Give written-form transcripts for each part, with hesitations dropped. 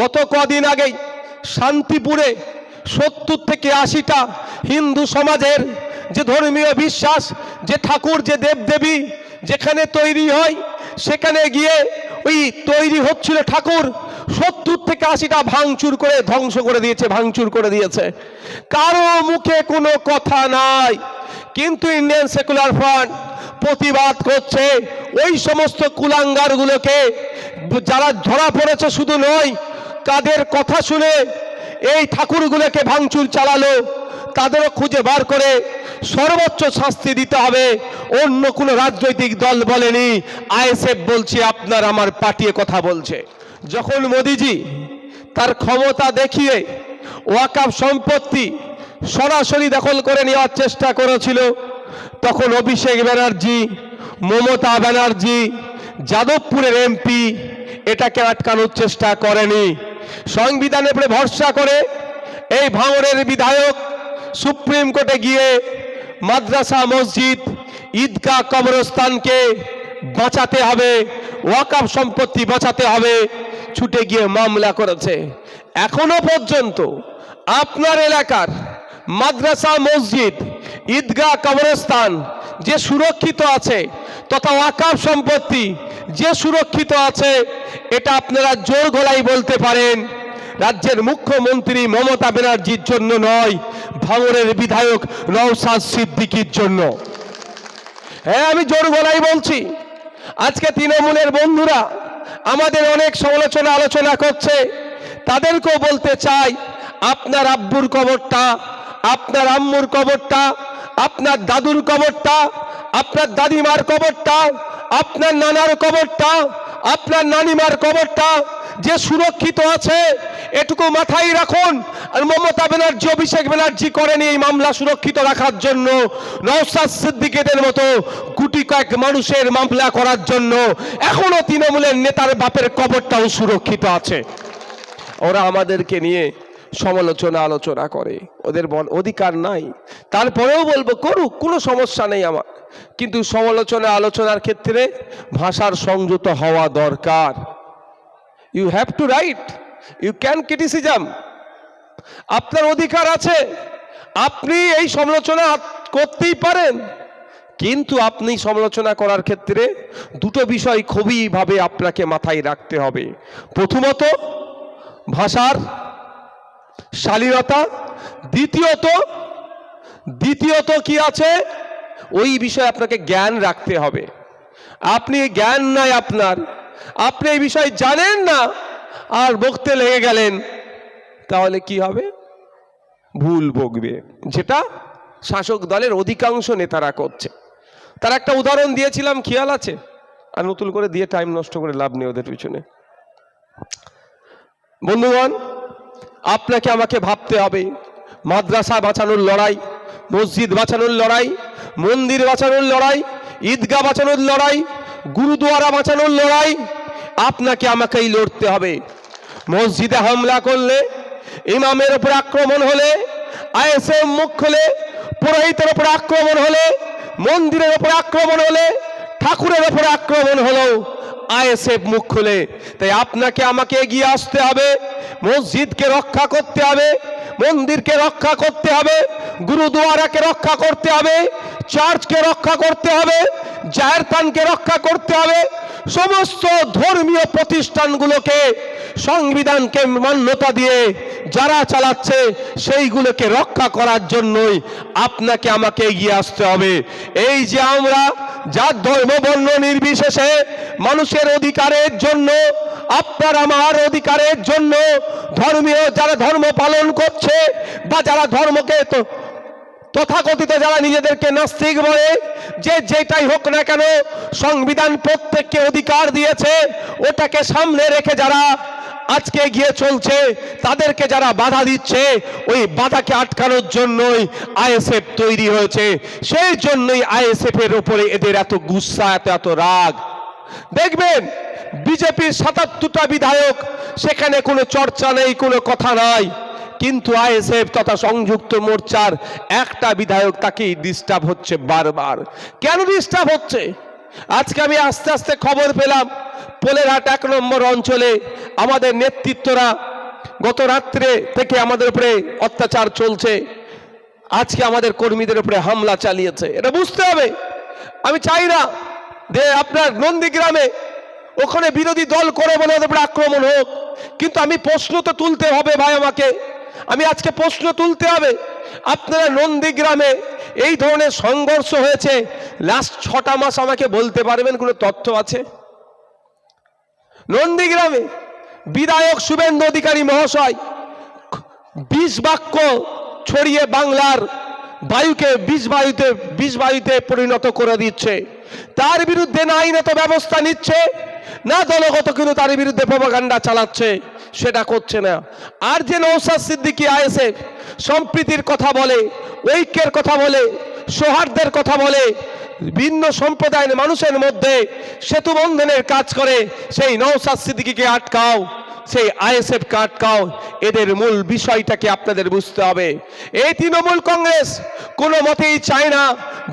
গত কদিন আগেই শান্তিপুরে 70 থেকে 80টা হিন্দু সমাজের যে ধর্মীয় বিশ্বাস, যে ঠাকুর, যে দেবদেবী যেখানে তৈরি হয়, সেখানে গিয়ে ওই তৈরি হচ্ছিল ঠাকুর 70 থেকে 80টা ভাঙচুর করে ধ্বংস করে দিয়েছে, ভাঙচুর করে দিয়েছে। কারো মুখে কোনো কথা নাই, কিন্তু ইন্ডিয়ান সেকুলার ফ্রন্ট প্রতিবাদ করছে। ওই সমস্ত কুলাঙ্গারগুলোকে যারা ধরা পড়েছে শুধু নয়, কাদের কথা শুনে এই ঠাকুরগুলোকে ভাঙচুর চালালো, তাদেরও খুঁজে বার করে সর্বোচ্চ শাস্তি দিতে হবে। অন্য কোনো রাজনৈতিক দল বলেনি, আইএসএফ বলছে, আপনার আমার পার্টি কথা বলছে। যখন মোদিজি তার ক্ষমতা দেখিয়ে ওয়াকফ সম্পত্তি সরাসরি দখল করে নেওয়ার চেষ্টা করেছিল, তখন অভিষেক ব্যানার্জি, মমতা ব্যানার্জি, যাদবপুরের এমপি এটাকে আটকানোর চেষ্টা করেনি। সংবিধানের উপরে ভরসা করে এই ভাঙড়ের বিধায়ক সুপ্রিম কোর্টে গিয়ে মাদ্রাসা, মসজিদ, ঈদগাহ, কবরস্থানকে বাঁচাতে হবে, ওয়াকফ সম্পত্তি বাঁচাতে হবে, ছুটে গিয়ে মামলা করেছে। এখনো পর্যন্ত আপনার এলাকার মাদ্রাসা, মসজিদ, ঈদগাহ, কবরস্থান যে সুরক্ষিত আছে, তথা ওয়াকফ সম্পত্তি যে সুরক্ষিত আছে, এটা আপনারা জোর গলায় বলতে পারেন রাজ্যের মুখ্যমন্ত্রী মমতা ব্যানার্জির জন্য নয়, ভাঙড়ের বিধায়ক নওশাদ সিদ্দিকীর জন্য। হ্যাঁ, আমি জোর গলায় বলছি। আজকে তৃণমূলের বন্ধুরা আমাদের অনেক সমালোচনা আলোচনা করছে, তাদেরকেও বলতে চাই, আপনার আব্বুর কবরটা, আপনার আম্মুর কবরটা, আপনার দাদুর কবরটা, আপনার দাদিমার কবরটা, আপনার নানার কবরটা, আপনার নানিমার কবরটা যে সুরক্ষিত আছে, এটুকু মাথায় রাখুন। আর মমতা ব্যানার্জি, অভিষেক ব্যানার্জি করেনি এই মামলা সুরক্ষিত রাখার জন্য, নওশাদ সিদ্দিকীদের মতো গুটি কয়েক মানুষের মামলা করার জন্য। এখনো তৃণমূলের নেতার বাপের কবরটাও সুরক্ষিত আছে। ওরা আমাদেরকে নিয়ে সমালোচনা আলোচনা করে, ওদের অধিকার নাই। তারপরেও বলবো করুক, কোনো সমস্যা নেই আমার, কিন্তু সমালোচনা আলোচনার ক্ষেত্রে ভাষার সংযত হওয়া দরকার। You have to right, you can criticism, আপনার অধিকার আছে, আপনি এই সমালোচনা করতেই পারেন, কিন্তু আপনি সমালোচনা করার ক্ষেত্রে দুটো বিষয় খুবই ভাবে আপনাকে মাথায় রাখতে হবে। প্রথমত ভাষার শালীনতা, দ্বিতীয়ত কি আছে ওই বিষয়ে আপনাকে জ্ঞান রাখতে হবে। আপনি জ্ঞান নাই আপনার, আপনি এই বিষয় জানেন না, আর বকতে লেগে গেলেন, তাহলে কি হবে? ভুল বকবে, যেটা শাসক দলের অধিকাংশ নেতারা করছে। তার একটা উদাহরণ দিয়েছিলাম, খেয়াল আছে? আর নতুন করে দিয়ে টাইম নষ্ট করে লাভ নেই ওদের পিছনে। বন্ধুগণ, আপনাকে আমাকে ভাবতে হবে, মাদ্রাসা বাঁচানোর লড়াই, মসজিদ বাঁচানোর লড়াই, মন্দির বাঁচানোর লড়াই, ঈদগাহ বাঁচানোর লড়াই, গুরুদুয়ারা বাঁচানোর লড়াই আপনাকে আমাকেই লড়তে হবে। মসজিদে হামলা করলে, ইমামের উপর আক্রমণ হলে, আইএসএফ মুখ খুলে, পুরোহিতের উপর আক্রমণ হলে, মন্দিরের উপর আক্রমণ হলে, ঠাকুরের উপর আক্রমণ হলো, আইএসএফ মুখ খুলে। তাই আপনাকে আমাকে এগিয়ে আসতে হবে, মসজিদকে রক্ষা করতে হবে, মন্দিরকে রক্ষা করতে হবে, গুরুদুয়ারাকে রক্ষা করতে হবে, চার্চকে রক্ষা করতে হবে, জাহেরস্থানকে রক্ষা করতে হবে। সমস্ত ধর্মীয় প্রতিষ্ঠানগুলোকে, সংবিধানকে মান্যতা দিয়ে যারা চালাচ্ছে সেইগুলোকে রক্ষা করার জন্যই আপনাকে আমাকে এগিয়ে আসতে হবে। এই যে আমরা যার ধর্ম বর্ণ নির্বিশেষে মানুষের অধিকারের জন্য, আপনার আমার অধিকারের জন্য, ধর্মীয় যারা ধর্ম পালন করছে বা যারা ধর্মকে তথাকথিত যারা নিজেদেরকে নাস্তিক বলে, যে যেটাই হোক না কেন, সংবিধান প্রত্যেককে অধিকার দিয়েছে, ওটাকে সামনে রেখে যারা আজকে এগিয়ে চলছে, তাদেরকে যারা বাধা দিচ্ছে, ওই বাধাকে আটকানোর জন্যই আইএসএফ তৈরি হয়েছে। সেই জন্যই আইএসএফ এর উপরে এদের এত গুসা, এত রাগ। দেখবেন বিজেপির ৭৭টা বিধায়ক, সেখানে কোনো চর্চা নেই, কোনো কথা নাই, কিন্তু আইএসএফ তথা সংযুক্ত মোর্চার একটা বিধায়ক, তাকেই ডিস্টার্ব হচ্ছে বারবার। কেন ডিস্টার্ব হচ্ছে? আজকে আমি আস্তে আস্তে খবর পেলাম, পোলেরহাট 1 নম্বর অঞ্চলে আমাদের নেতৃত্বরা গত রাত্রে থেকে আমাদের উপরে অত্যাচার চলছে, আজকে আমাদের কর্মীদের উপরে হামলা চালিয়েছে। এটা বুঝতে হবে। আমি চাই না যে আপনার নন্দীগ্রামে ওখানে বিরোধী দল করে বলে ওদের উপরে আক্রমণ হোক, কিন্তু আমি প্রশ্ন তো তুলতে হবে ভাই, আমাকে আমি আজকে প্রশ্ন তুলতে হবে। আপনারা নন্দীগ্রামে এই ধরনের সংঘর্ষ হয়েছে লাস্ট 6টা মাস আমাকে বলতে পারবেন কোনো তথ্য আছে? নন্দীগ্রামে বিধায়ক শুভেন্দু অধিকারী মহাশয় 20 বাক্য ছড়িয়ে বাংলার বায়ুকে বিষ বায়ুতে পরিণত করে দিচ্ছে। তার বিরুদ্ধে না আইনত ব্যবস্থা নিচ্ছে, না দলগত কিন্তু তার বিরুদ্ধে প্রপাগান্ডা চালাচ্ছে, সেটা করছে না। আর যে নওশাদ সিদ্দিকী আইএসএফ সম্প্রীতির কথা বলে, ঐক্যের কথা বলে, সৌহার্দ্যের কথা বলে, ভিন্ন সম্প্রদায়ের মানুষের মধ্যে সেতু বন্ধনের কাজ করে, সেই নওশাদ সিদ্দিকীকে আটকাও, সেই আইএসএফকে আটকাও। এদের মূল বিষয়টাকে আপনাদের বুঝতে হবে। এই তৃণমূল কংগ্রেস কোনো মতেই চায় না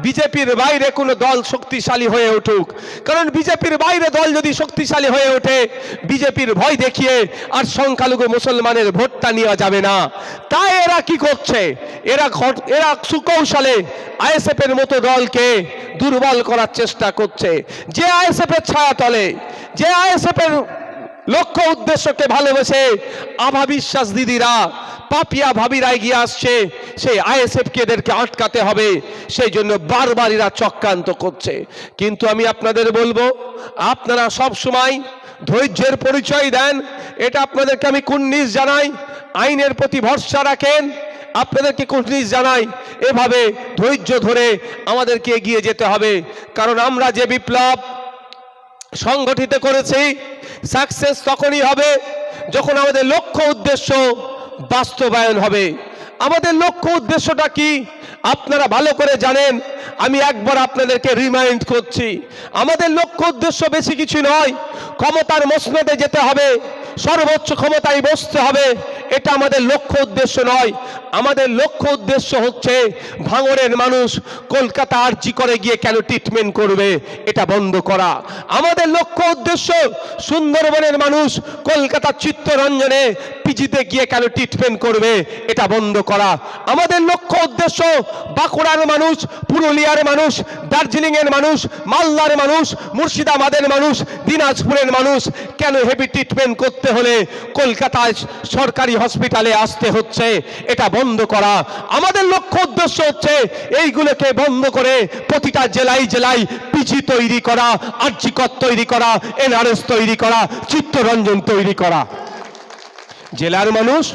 বিজেপির বাইরে কোনো দল শক্তিশালী হয়ে উঠুক, কারণ বিজেপির বাইরে দল যদি শক্তিশালী হয়ে ওঠে, বিজেপির ভয় দেখিয়ে আর সংখ্যালঘু মুসলমানের ভোটটা নেওয়া যাবে না। তাই এরা কি করছে, এরা সুকৌশলে আইএসএফ এর মতো দলকে দুর্বল করার চেষ্টা করছে। যে আইএসএফ এর ছায়া তলে, যে আইএসএফ এর লক্ষ্য উদ্দেশ্যকে ভালোবেসে আভা বিশ্বাস দিদিরা, পাপিয়া ভাবিরা এগিয়ে আসছে, সেই আইএসএফকে এদেরকে আটকাতে হবে, সেই জন্য বারবার এরা চক্রান্ত করছে। কিন্তু আমি আপনাদের বলবো, আপনারা সব সময় ধৈর্যের পরিচয় দেন, এটা আপনাদেরকে আমি কুর্নিশ জানাই। আইনের প্রতি ভরসা রাখেন, আপনাদেরকে কুর্নিশ জানাই। এভাবে ধৈর্য ধরে আমাদেরকে এগিয়ে যেতে হবে, কারণ আমরা যে বিপ্লব সংগঠিত করেছি, সাকসেস তখনই হবে যখন আমাদের লক্ষ্য উদ্দেশ্য বাস্তবায়ন হবে। আমাদের লক্ষ্য উদ্দেশ্যটা কি আপনারা ভালো করে জানেন, আমি একবার আপনাদেরকে রিমাইন্ড করছি। আমাদের লক্ষ্য উদ্দেশ্য বেশি কিছু নয়, ক্ষমতার মসনদে যেতে হবে, সর্বোচ্চ ক্ষমতায় বসতে হবে, এটা আমাদের লক্ষ্য উদ্দেশ্য নয়। আমাদের লক্ষ্য উদ্দেশ্য হচ্ছে ভাঙড়ের মানুষ কলকাতা আরজি করে গিয়ে কেন ট্রিটমেন্ট করবে, এটা বন্ধ করা। আমাদের লক্ষ্য উদ্দেশ্য সুন্দরবনের মানুষ কলকাতার চিত্তরঞ্জনে পিজিতে গিয়ে কেন ট্রিটমেন্ট করবে, এটা বন্ধ করা। আমাদের লক্ষ্য উদ্দেশ্য বাঁকুড়ার মানুষ, পুরুলিয়ার মানুষ, দার্জিলিংয়ের মানুষ, মালদার মানুষ, মুর্শিদাবাদের মানুষ, দিনাজপুরের মানুষ কেন হেভি ট্রিটমেন্ট করতে হলে কলকাতায় সরকারি হসপিটালে আসতে হচ্ছে, এটা বন্ধ করা। আমাদের লক্ষ্য উদ্দেশ্য হচ্ছে এইগুলোকে বন্ধ করে প্রতিটা জেলায় জেলায় পিজি তৈরি করা, আরজি কর তৈরি করা, এনআরএস তৈরি করা, চিত্তরঞ্জন তৈরি করা। জেলার মানুষ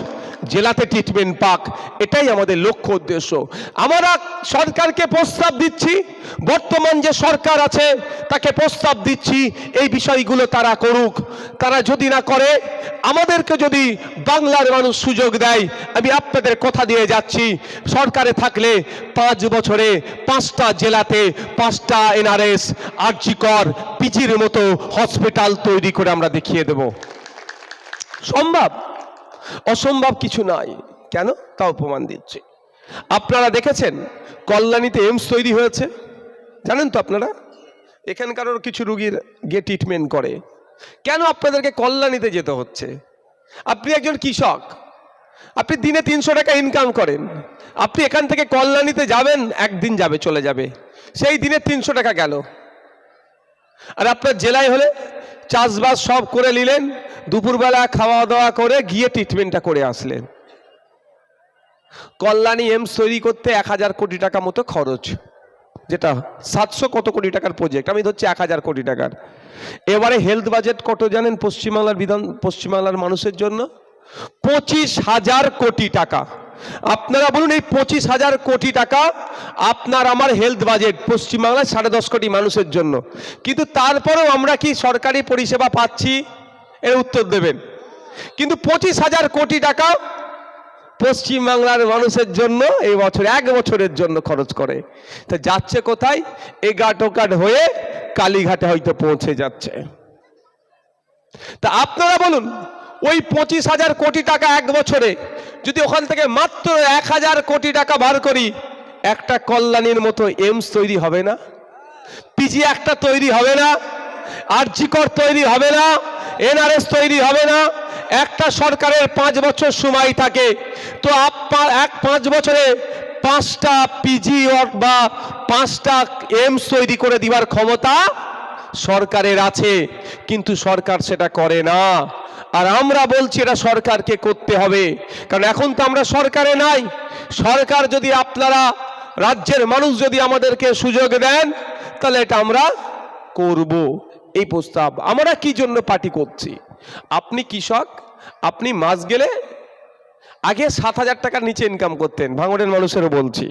জেলাতে ট্রিটমেন্ট পাক, এটাই আমাদের লক্ষ্য উদ্দেশ্য। আমরা সরকারকে প্রস্তাব দিচ্ছি, বর্তমান যে সরকার আছে তাকে প্রস্তাব দিচ্ছি এই বিষয়গুলো তারা করুক। তারা যদি না করে, আমাদেরকে যদি বাংলার মানুষ সুযোগ দেয়, আমি আপনাদের কথা দিয়ে যাচ্ছি, সরকারে থাকলে 5 বছরে 5টা জেলাতে 5টা এনআরএস, আরজি কর, পিজির মতো হসপিটাল তৈরি করে আমরা দেখিয়ে দেব। সম্ভব, অসম্ভব কিছু নাই। কেন? তাও প্রমাণ দিচ্ছে। আপনারা দেখেছেন কল্যাণীতে এইমস তৈরি হয়েছে, জানেন তো আপনারা? এখানকার কিছু রোগীর গিয়ে ট্রিটমেন্ট করে। কেন আপনাদেরকে কল্যাণীতে যেতে হচ্ছে? আপনি একজন কৃষক, আপনি দিনে 300 টাকা ইনকাম করেন, আপনি এখান থেকে কল্যাণীতে যাবেন, একদিন যাবে, চলে যাবে, সেই দিনে 300 টাকা গেল। আর আপনার জেলায় হলে চাষবাস সব করে নিলেন, দুপুরবেলা খাওয়া দাওয়া করে গিয়ে ট্রিটমেন্টটা করে আসলেন। কল্যাণী এইমস তৈরি করতে 1000 কোটি টাকা মতো খরচ, যেটা 700 কত কোটি টাকার প্রজেক্ট, আমি ধরছি 1000 কোটি টাকার। এবারে হেলথ বাজেট কত জানেন পশ্চিমবাংলার মানুষের জন্য? 25,000 কোটি টাকা। আপনারা বলুন, এই 25,000 কোটি টাকা আপনার আমার হেলথ বাজেট পশ্চিমবাংলার 10.5 কোটি মানুষের জন্য, কিন্তু তারপরেও আমরা কি সরকারি পরিষেবা পাচ্ছি? এর উত্তর দেবেন। কিন্তু 25,000 কোটি টাকা পশ্চিমবাংলার মানুষের জন্য এই বছর 1 বছরের জন্য খরচ করে, তা যাচ্ছে কোথায়? এগাটোকাট হয়ে কালীঘাটে হয়তো পৌঁছে যাচ্ছে। তা আপনারা বলুন, ওই 25,000 কোটি টাকা 1 বছরে যদি ওখান থেকে মাত্র 1,000 কোটি টাকা বার করি, একটা কল্যাণীর মতো এইমস তৈরি হবে না? পিজি একটা তৈরি হবে না? আরজি কর তৈরি হবে না, এনআরএস তৈরি হবে না। একটা সরকারের 5 বছর সময় থাকে, তো 5 বছরে 5টা পিজি বা 5টা এমস তৈরি করে দিবার ক্ষমতা সরকারের আছে, কিন্তু সরকার সেটা করে না। আর আমরা বলছি এটা সরকারকে করতে হবে, কারণ এখন তো আমরা সরকারে নাই। সরকার যদি, আপনারা রাজ্যের মানুষ যদি আমাদেরকে সুযোগ দেন, তাহলে এটা আমরা করব। এই প্রস্তাব আমরা কি জন্য পার্টি করছি? আপনি কৃষক, আপনি মাস গেলে আগে 7,000 টাকার নিচে ইনকাম করতেন, ভাঙড়ের মানুষেরও বলছি,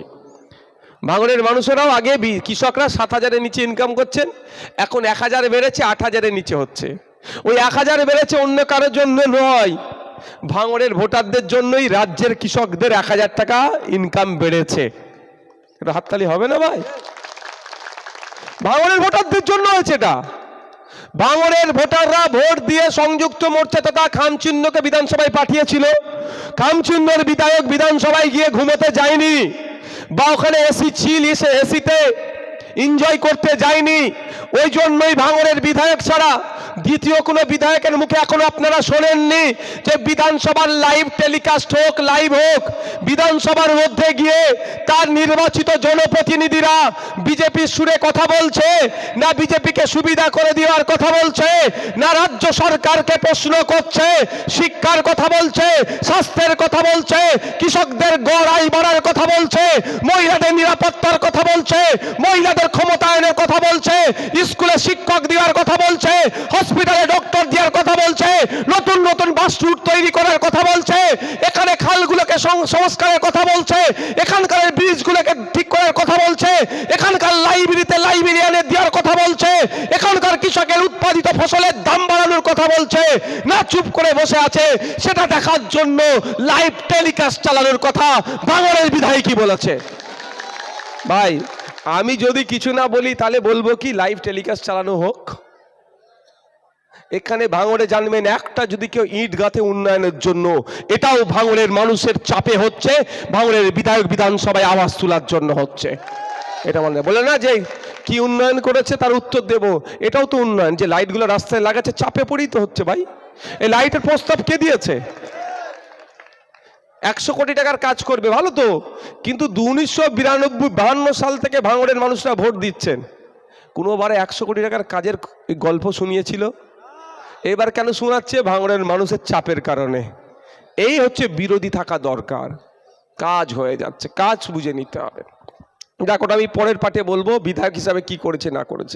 ভাঙড়ের মানুষেরাও আগে কৃষকরা 7,000-এর নিচে ইনকাম করছেন, এখন 1,000 বেড়েছে, 8,000-এর নিচে হচ্ছে। ওই 1,000 বেড়েছে অন্য কারোর জন্য নয়, ভাঙড়ের ভোটারদের জন্যই রাজ্যের কৃষকদের 1,000 টাকা ইনকাম বেড়েছে। এটা হাততালি হবে না ভাই? ভাঙড়ের ভোটারদের জন্য হয়েছে এটা। ভাঙড়ের ভোটাররা ভোট দিয়ে সংযুক্ত মোর্চা তথা খামচিহ্নকে বিধানসভায় পাঠিয়েছিল। খামচিহ্নের বিধায়ক বিধানসভায় গিয়ে ঘুমোতে যায়নি, বা ওখানে এসি ছিল, এসিতে এনজয় করতে যায়নি। ওই জন্যই ভাঙড়ের বিধায়ক ছাড়া দ্বিতীয় কোনো বিধায়কের মুখে এখনো আপনারা শোনেননি যে বিধানসভার লাইভ টেলিকাস্ট হোক, লাইভ হোক। বিধানসভার মধ্যে গিয়ে তার নির্বাচিত জনপ্রতিনিধিরা বিজেপির সুরে কথা বলছে না, বিজেপিকে সুবিধা করে দেওয়ার কথা বলছে না, রাজ্য সরকারকে প্রশ্ন করছে, শিক্ষার কথা বলছে, স্বাস্থ্যের কথা বলছে, কৃষকদের গড় আয় বাড়ার কথা বলছে, মহিলাদের নিরাপত্তার কথা বলছে, মহিলাদের ক্ষমতায়নের কথা বলছে, স্কুলে শিক্ষক দেওয়ার কথা বলছে, হসপিটালে ডক্টর দেওয়ার কথা বলছে, নতুন নতুন বাস রুট তৈরি করার কথা বলছে, এখানে খালগুলোকে সংস্কারের কথা বলছে, এখানকার ব্রিজগুলোকে ঠিক করার কথা বলছে, এখানকার লাইব্রেরিতে লাইব্রেরিয়ানের দেওয়ার কথা বলছে, এখানকার কৃষকের উৎপাদিত ফসলের দাম বাড়ানোর কথা বলছে। না চুপ করে বসে আছে সেটা দেখার জন্য লাইভ টেলিকাস্ট চালানোর কথা ভাঙড়ের বিধায়ক কি বলেছে? ভাই আমি যদি কিছু না বলি তাহলে বলবো কি লাইভ টেলিকাস্ট চালানো হোক? এখানে ভাঙড়ে জানবেন, একটা যদি কেউ ইট গাঁথে উন্নয়নের জন্য, এটাও ভাঙড়ের মানুষের চাপে হচ্ছে, ভাঙড়ের বিধায়ক বিধানসভায় আওয়াজ তোলার জন্য হচ্ছে। এটা মানে বলে না যে কি উন্নয়ন করেছে তার উত্তর দেব, এটাও তো উন্নয়ন। যে লাইটগুলো রাস্তায় লাগাচ্ছে চাপে পড়েই তো হচ্ছে ভাই। এই লাইটের প্রস্তাব কে দিয়েছে? 100 কোটি টাকার কাজ করবে, ভালো তো, কিন্তু 1992 সাল থেকে ভাঙড়ের মানুষরা ভোট দিচ্ছেন, কোনোবারে 100 কোটি টাকার কাজের গল্প শুনিয়েছিল? এবার কেন শোনাচ্ছে? ভাঙড়ের মানুষের চাপের কারণে। এই হচ্ছে বিরোধী থাকা দরকার, কাজ হয়ে যাচ্ছে, কাজ বুঝে নিতে হবে। দেখো আমি পরের পার্টে বলবো বিধায়ক হিসাবে কি করেছে না করেছে।